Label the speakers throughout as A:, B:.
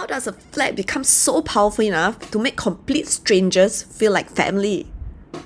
A: How does a flag become so powerful enough to make complete strangers feel like family?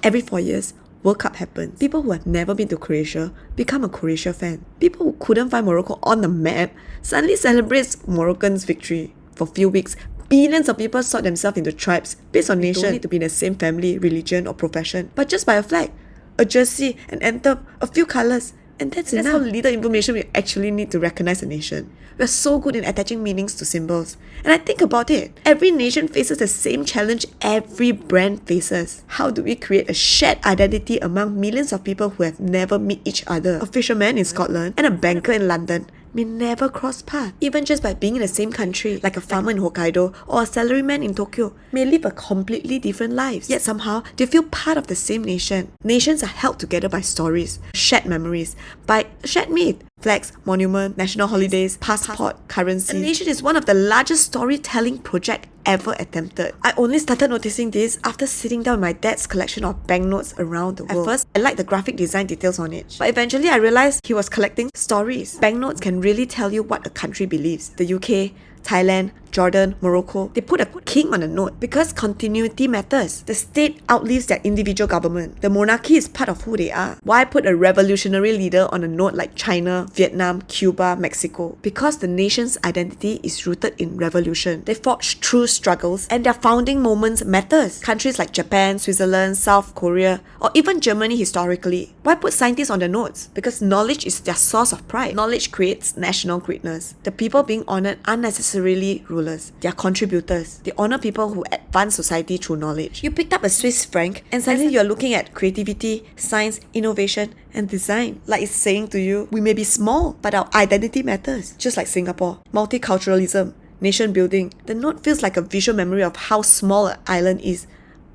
A: Every 4 years, World Cup happens. People who have never been to Croatia become a Croatia fan. People who couldn't find Morocco on the map suddenly celebrates Moroccan's victory. For a few weeks, billions of people sort themselves into tribes based on nation. Don't need to be in the same family, religion or profession, but just by a flag, a jersey, an anthem, a few colours. And that's enough. How little information we actually need to recognize a nation. We're so good in attaching meanings to symbols. And I think about it. Every nation faces the same challenge every brand faces. How do we create a shared identity among millions of people who have never met each other? A fisherman in Scotland and a banker in London may never cross paths. Even just by being in the same country, like a farmer in Hokkaido or a salaryman in Tokyo, may live a completely different lives. Yet somehow, they feel part of the same nation. Nations are held together by stories, shared memories, by shared myth. Flags, monument, national holidays, passport, currency. A nation is one of the largest storytelling projects ever attempted. I only started noticing this after sitting down with my dad's collection of banknotes around the world. At first, I liked the graphic design details on it, but eventually I realized he was collecting stories. Banknotes can really tell you what a country believes. The UK, Thailand, Jordan, Morocco, they put a king on a note because continuity matters. The state outlives their individual government. The monarchy is part of who they are. Why put a revolutionary leader on a note like China, Vietnam, Cuba, Mexico? Because the nation's identity is rooted in revolution. They forged through struggles and their founding moments matters. Countries like Japan, Switzerland, South Korea, or even Germany historically. Why put scientists on the notes? Because knowledge is their source of pride. Knowledge creates national greatness. The people being honored aren't necessarily rulers. They are contributors. They honor people who advance society through knowledge. You picked up a Swiss franc and suddenly you're looking at creativity, science, innovation, and design. Like it's saying to you, we may be small, but our identity matters. Just like Singapore. Multiculturalism, nation building. The note feels like a visual memory of how small an island is,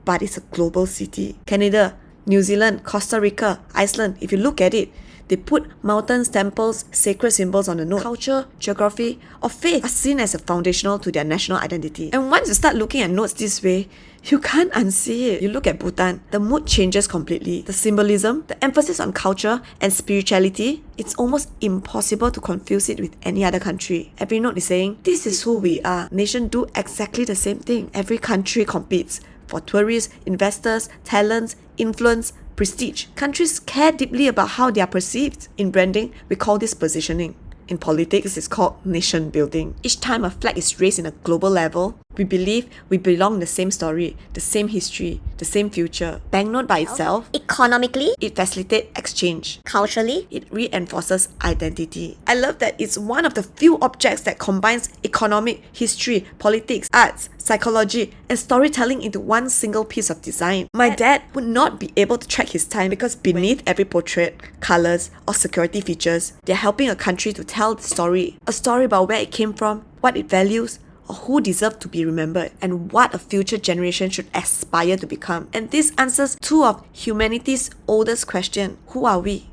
A: but it's a global city. Canada, New Zealand, Costa Rica, Iceland, if you look at it, they put mountains, temples, sacred symbols on the note. Culture, geography, or faith are seen as a foundational to their national identity. And once you start looking at notes this way, you can't unsee it. You look at Bhutan, the mood changes completely. The symbolism, the emphasis on culture and spirituality, it's almost impossible to confuse it with any other country. Every note is saying, this is who we are. Nations do exactly the same thing. Every country competes for tourists, investors, talents, influence, prestige. Countries care deeply about how they are perceived. In branding, we call this positioning. In politics, it's called nation building. Each time a flag is raised in a global level, we believe we belong in the same story, the same history, the same future. Banknote by itself,
B: Economically,
A: it facilitates exchange.
B: culturally,
A: It reinforces identity. I love that it's one of the few objects that combines economic, history, politics, arts, psychology, and storytelling into one single piece of design. My dad would not be able to track his time because beneath every portrait, colors, or security features, they're helping a country to tell the story. A story about where it came from, what it values, or who deserve to be remembered, and what a future generation should aspire to become. And this answers two of humanity's oldest questions. Who are we?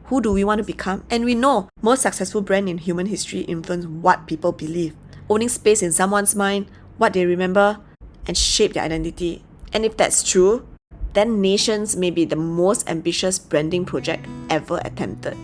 A: Who do we want to become? And we know most successful brands in human history influence what people believe, owning space in someone's mind, what they remember, and shape their identity. And if that's true, then nations may be the most ambitious branding project ever attempted.